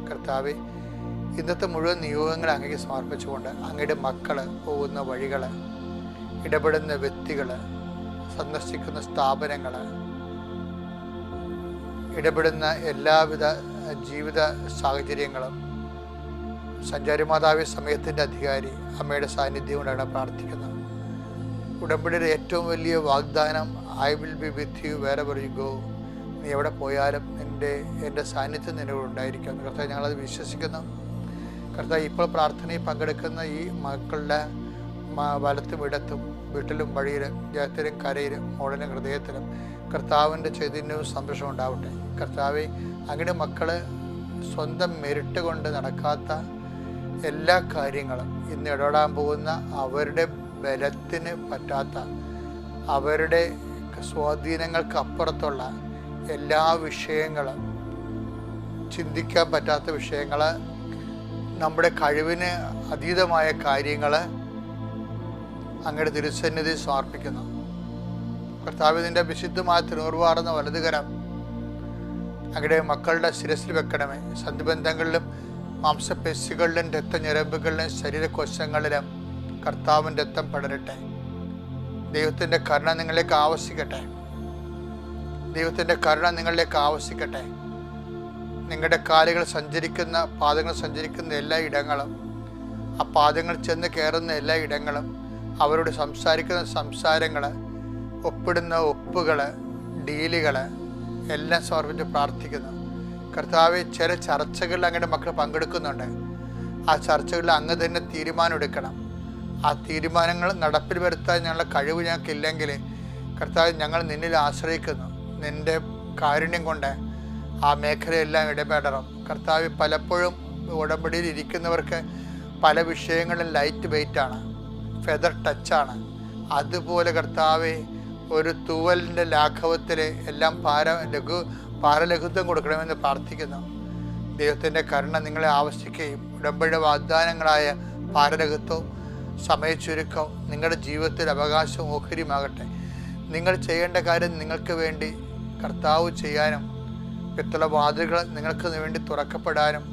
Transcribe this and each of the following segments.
കർത്താവെ, ഇന്നത്തെ മുഴുവൻ നിയോഗങ്ങൾ അങ്ങേക്ക് സമർപ്പിച്ചുകൊണ്ട് അങ്ങയുടെ മക്കൾ പോകുന്ന വഴികൾ, ഇടപെടുന്ന വ്യക്തികൾ, സന്ദർശിക്കുന്ന സ്ഥാപനങ്ങൾ, ഇടപെടുന്ന എല്ലാവിധ ജീവിത സാഹചര്യങ്ങളും സഞ്ചാരിമാതാവി സമയത്തിൻ്റെ അധികാരി അമ്മയുടെ സാന്നിധ്യം കൊണ്ടാണ് പ്രാർത്ഥിക്കുന്നത്. ഉടമ്പടിയുടെ ഏറ്റവും വലിയ വാഗ്ദാനം, I will be with you wherever you go. നീ എവിടെ പോയാലും എൻ്റെ സാന്നിധ്യം നിന്നോട് ഉണ്ടായിരിക്കും. കർത്താവ്, ഞങ്ങളത് വിശ്വസിക്കുന്നു. കർത്താവ്, ഇപ്പോൾ പ്രാർത്ഥനയിൽ പങ്കെടുക്കുന്ന ഈ മക്കളുടെ വലത്തും ഇടത്തും, വീട്ടിലും വഴിയിലും, ജയത്തിലും കരയിലും മോളിലും ഹൃദയത്തിലും കർത്താവിൻ്റെ ചൈതന്യവും സന്തോഷവും ഉണ്ടാവട്ടെ. കർത്താവെ, അങ്ങയുടെ മക്കൾ സ്വന്തം മെരിട്ട് കൊണ്ട് നടക്കാത്ത എല്ലാ കാര്യങ്ങളും ഇന്ന് ഇടപെടാൻ പോകുന്ന അവരുടെ ബലത്തിന് പറ്റാത്ത, അവരുടെ സ്വാധീനങ്ങൾക്ക് അപ്പുറത്തുള്ള എല്ലാ വിഷയങ്ങളും, ചിന്തിക്കാൻ പറ്റാത്ത വിഷയങ്ങൾ, നമ്മുടെ കഴിവിന് അതീതമായ കാര്യങ്ങൾ അങ്ങയുടെ തിരുസന്നിധി സമർപ്പിക്കുന്നു. കർത്താവ്, നിൻ്റെ വിശുദ്ധമായ തിരുവാർന്ന വലതുകരം അങ്ങയുടെ മക്കളുടെ ശിരസിൽ വെക്കണമേ. സന്ധിബന്ധങ്ങളിലും മാംസപേശികളിലും രക്തഞരമ്പുകളിലും ശരീരകോശങ്ങളിലും കർത്താവിൻ്റെ രക്തം പടരട്ടെ. ദൈവത്തിൻ്റെ കരുണ നിങ്ങളിലേക്ക് ആവശ്യിക്കട്ടെ. ദൈവത്തിൻ്റെ കരുണ നിങ്ങളിലേക്ക് ആവശ്യിക്കട്ടെ. നിങ്ങളുടെ കാലുകൾ സഞ്ചരിക്കുന്ന, പാദങ്ങൾ സഞ്ചരിക്കുന്ന എല്ലാ ഇടങ്ങളും, ആ പാദങ്ങൾ ചെന്ന് കയറുന്ന എല്ലാ ഇടങ്ങളും, അവരോട് സംസാരിക്കുന്ന സംസാരങ്ങൾ, ഒപ്പിടുന്ന ഒപ്പുകൾ, ഡീലുകൾ എല്ലാം സമർപ്പിച്ച് പ്രാർത്ഥിക്കുന്നു. കർത്താവെ, ചില ചർച്ചകളിൽ അങ്ങയുടെ മക്കൾ പങ്കെടുക്കുന്നുണ്ട്. ആ ചർച്ചകളിൽ അങ്ങ് തന്നെ തീരുമാനം എടുക്കണം. ആ തീരുമാനങ്ങൾ നടപ്പിൽ വരുത്താൻ ഞങ്ങളുടെ കഴിവ് ഞങ്ങൾക്കില്ലെങ്കിൽ കർത്താവ്, ഞങ്ങൾ നിന്നിൽ ആശ്രയിക്കുന്നു. നിൻ്റെ കാരുണ്യം കൊണ്ട് ആ മേഖലയെല്ലാം ഇടപെടണം. കർത്താവ്, പലപ്പോഴും ഉടമ്പടിയിൽ ഇരിക്കുന്നവർക്ക് പല വിഷയങ്ങളും ലൈറ്റ് വെയ്റ്റാണ്, ഫെദർ ടച്ചാണ്. അതുപോലെ കർത്താവെ, ഒരു തൂവലിൻ്റെ ലാഘവത്തിൽ എല്ലാം ഭാരലഘുത്വം കൊടുക്കണമെന്ന് പ്രാർത്ഥിക്കുന്നു. ദൈവത്തിൻ്റെ കരുണ നിങ്ങളെ ആവശ്യിക്കുകയും ഉടമ്പടിയുടെ വാഗ്ദാനങ്ങളായ ഭാരലഘുത്വവും സമയച്ചുരുക്കവും നിങ്ങളുടെ ജീവിതത്തിൽ അവകാശവും ഓഹരിയുമാകട്ടെ. നിങ്ങൾ ചെയ്യേണ്ട കാര്യം നിങ്ങൾക്ക് വേണ്ടി കർത്താവ് ചെയ്യാനും, പിത്തള വാതിലുകൾ നിങ്ങൾക്ക് വേണ്ടി തുറക്കപ്പെടാനും,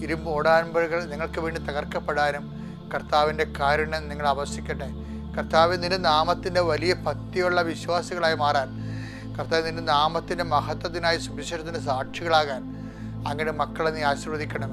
ഇരുമ്പ് ഓടാൻപുകൾ നിങ്ങൾക്ക് വേണ്ടി തകർക്കപ്പെടാനും കർത്താവിൻ്റെ കാരുണ്യം നിങ്ങൾ ആവശ്യിക്കട്ടെ. കർത്താവ്, നിന്റെ നാമത്തിൻ്റെ വലിയ ഭക്തിയുള്ള വിശ്വാസികളായി മാറാൻ, കർത്താവ്, നിന്റെ നാമത്തിൻ്റെ മഹത്വത്തിനായി സുവിശേഷത്തിൻ്റെ സാക്ഷികളാകാൻ അങ്ങയുടെ മക്കളെ നീ ആശീർവദിക്കണം.